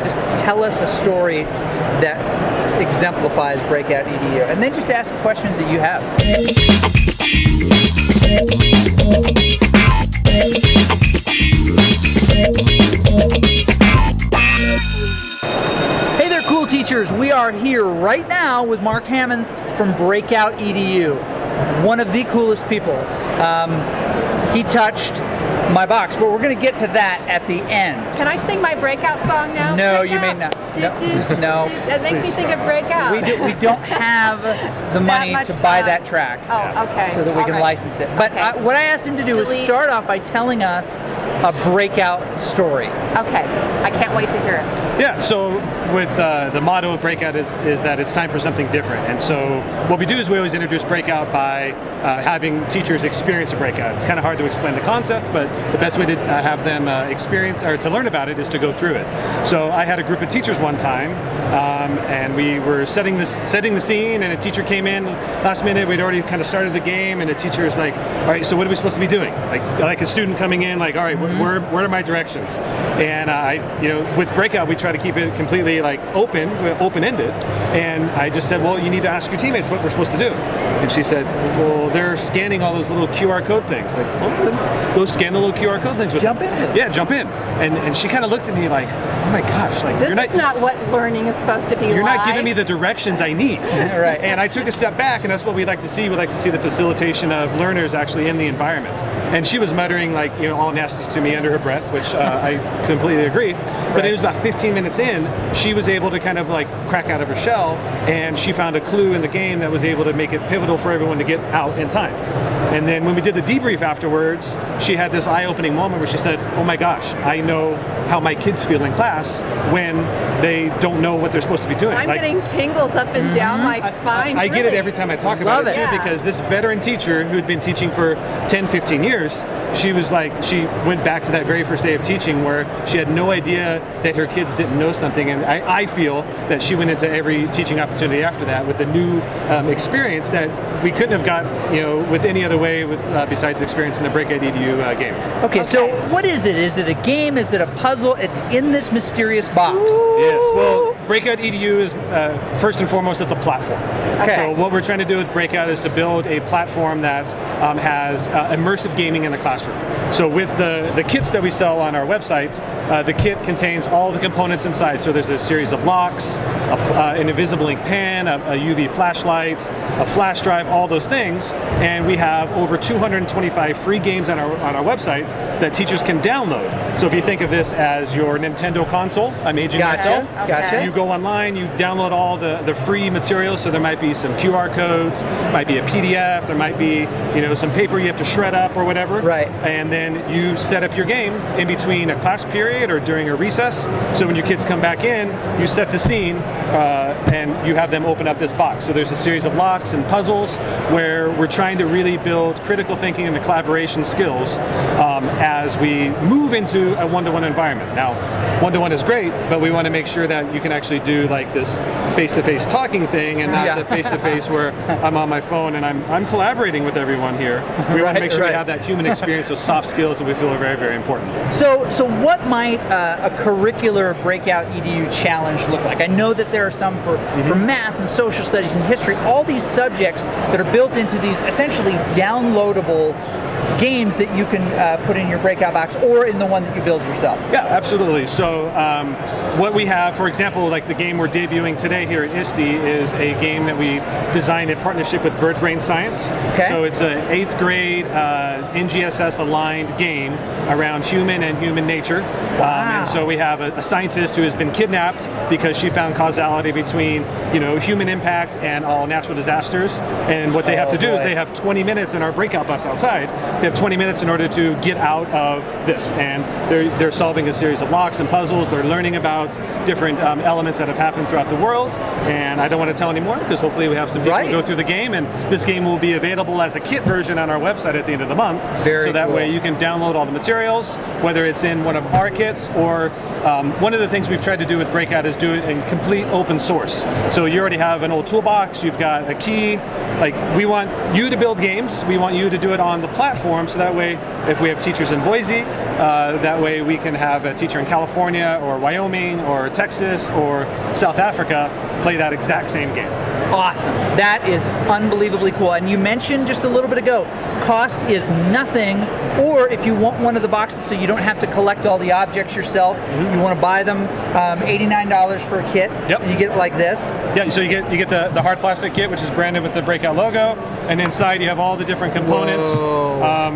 just tell us a story that exemplifies Breakout EDU, and then just ask questions that you have. Hey there, cool teachers. We are here right now with Mark Hammonds from Breakout EDU, one of the coolest people. He touched my box, but we're going to get to that at the end. Can I sing my Breakout song now? No, Breakout. you may not. No. That makes me think of Breakout. We don't have the money to buy that track. Oh, okay. So that we can license it. But what I asked him to do is start off by telling us a Breakout story. Okay, I can't wait to hear it. Yeah, so with the motto of Breakout is that it's time for something different. And so what we do is we always introduce Breakout by having teachers experience a Breakout. It's kind of hard to explain the concept, but the best way to have them experience or to learn about it is to go through it. So I had a group of teachers one time, and we were setting the scene, and a teacher came in last minute. We'd already kind of started the game, and the teacher was like, all right, so what are we supposed to be doing? Like a student coming in, like, all right, where are my directions? And with Breakout, we try to keep it completely like open-ended. And I just said, well, you need to ask your teammates what we're supposed to do. And she said, well, they're scanning all those little QR code things. Like, well, then go scan the little QR code things with them. Jump in. Yeah, jump in. And she kind of looked at me like, oh my gosh, like this is not what learning is supposed to be. You're not giving me the directions I need. Right. And I took a step back, and that's what we like to see. We like to see the facilitation of learners actually in the environment. And she was muttering like, all nasties to me under her breath, which I completely agree. But it was about 15 minutes in, she was able to kind of like crack out of her shell, and she found a clue in the game that was able to make it pivotal for everyone to get out in time. And then when we did the debrief afterwards, she had this eye-opening moment where she said, oh my gosh, I know how my kids feel in class when they don't know what they're supposed to be doing. I'm getting tingles up and down my spine. I get it every time I talk about it too, because this veteran teacher who had been teaching for 10, 15 years, she went back to that very first day of teaching where she had no idea that her kids didn't know something, and I feel that she went into every teaching opportunity after that with a new experience that we couldn't have got with any other way besides experience in the Breakout EDU game. Okay, so what is it? Is it a game? Is it a puzzle? It's in this mysterious box. Yes, well, Breakout EDU is first and foremost, it's a platform. Okay. So what we're trying to do with Breakout is to build a platform that has immersive gaming in the classroom. So with the kits that we sell on our website, the kit contains all the components inside. So there's a series of locks, an invisible ink pen, a UV flashlight, a flash drive, all those things. And we have over 225 free games on our website that teachers can download. So if you think of this as your Nintendo console, I'm aging myself. Gotcha. You go online, you download all the free materials. So there might be some QR codes, might be a PDF, there might be some paper you have to shred up or whatever. Right. And then you set up your game in between a class period or during a recess. So when your kids come back in, you set the scene and you have them open up this box. So there's a series of locks and puzzles where we're trying to really build critical thinking and the collaboration skills as we move into a one-to-one environment. Now, one-to-one is great, but we want to make sure that you can actually do like this face-to-face talking thing and not the face-to-face where I'm on my phone and I'm collaborating with everyone here. We want to make sure we have that human experience, those soft skills that we feel are very, very important. So what might a curricular Breakout EDU challenge look like? I know that there are some for math and social studies and history, all these subjects that are built into these essentially downloadable games that you can put in your Breakout box or in the one that you build yourself. Yeah, absolutely. So what we have, for example, like the game we're debuting today here at ISTE is a game that we designed in partnership with Bird Brain Science. Okay. So it's an 8th grade NGSS aligned game around human and human nature. And so we have a scientist who has been kidnapped because she found causality between human impact and all natural disasters. And what they have to do is they have 20 minutes in our Breakout bus outside. They have 20 minutes in order to get out of this, and they're solving a series of locks and puzzles. They're learning about different elements that have happened throughout the world, and I don't want to tell anymore because hopefully we have some people go through the game, and this game will be available as a kit version on our website at the end of the month. So that way you can download all the materials, whether it's in one of our kits or One of the things we've tried to do with Breakout is do it in complete open source. So you already have an old toolbox, you've got a key. Like, we want you to build games, we want you to do it on the platform, so that way if we have teachers in Boise, that way we can have a teacher in California or Wyoming or Texas or South Africa play that exact same game. Awesome. That is unbelievably cool. And you mentioned just a little bit ago, cost is nothing, or if you want one of the boxes so you don't have to collect all the objects yourself, you want to buy them, $89 for a kit, Yep. and you get it like this. Yeah, so you get the hard plastic kit, which is branded with the Breakout logo, and inside you have all the different components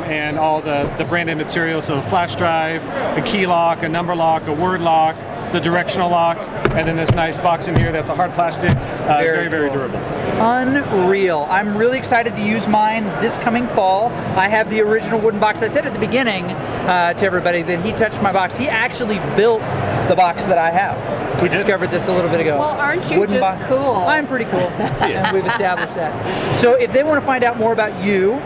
and all the branded material. So flash drive, a key lock, a number lock, a word lock, the directional lock, and then this nice box in here that's a hard plastic, very cool. durable. Unreal. I'm really excited to use mine this coming fall. I have the original wooden box. I said at the beginning to everybody that he touched my box. He actually built the box that I have. We discovered this a little bit ago. Well, aren't you Wooden just cool? I'm pretty cool, and we've established that. So if they want to find out more about you,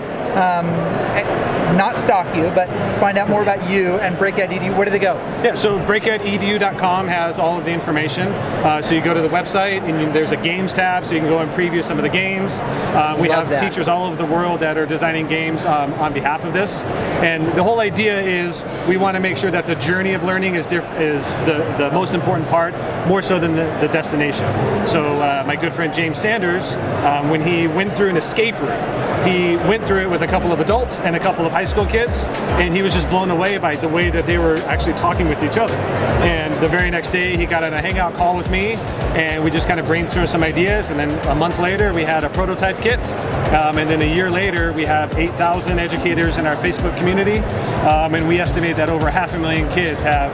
not stalk you, but find out more about you and Breakout EDU, where do they go? Yeah, so BreakoutEDU.com has all of the information. So you go to the website and there's a games tab, so you can go and preview some of the games. We have that. teachers all over the world that are designing games on behalf of this. And the whole idea is we want to make sure that the journey of learning is the most important part, more so than the destination. So my good friend James Sanders, when he went through an escape room, he went through it with a couple of adults and a couple of high school kids, and he was just blown away by the way that they were actually talking with each other. And the very next day he got on a hangout call with me, and we just kind of brainstormed some ideas, and then a month later we had a prototype kit, and then a year later we have 8,000 educators in our Facebook community, and we estimate that over 500,000 kids have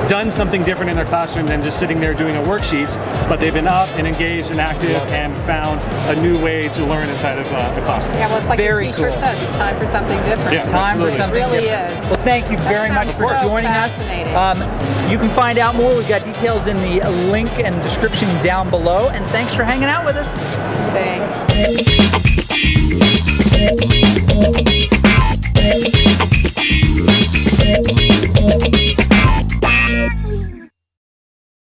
done something different in their classroom than just sitting there doing a worksheet, but they've been up and engaged and active and found a new way to learn inside of the classroom. Yeah, well, it's like Very your t-shirt cool. says, it's time for something different. Yeah. Time for Absolutely. something It really different. is. Well, thank you very much sounds for so joining fascinating. us. You can find out more. We've got details in the link and description down below. And thanks for hanging out with us. Thanks.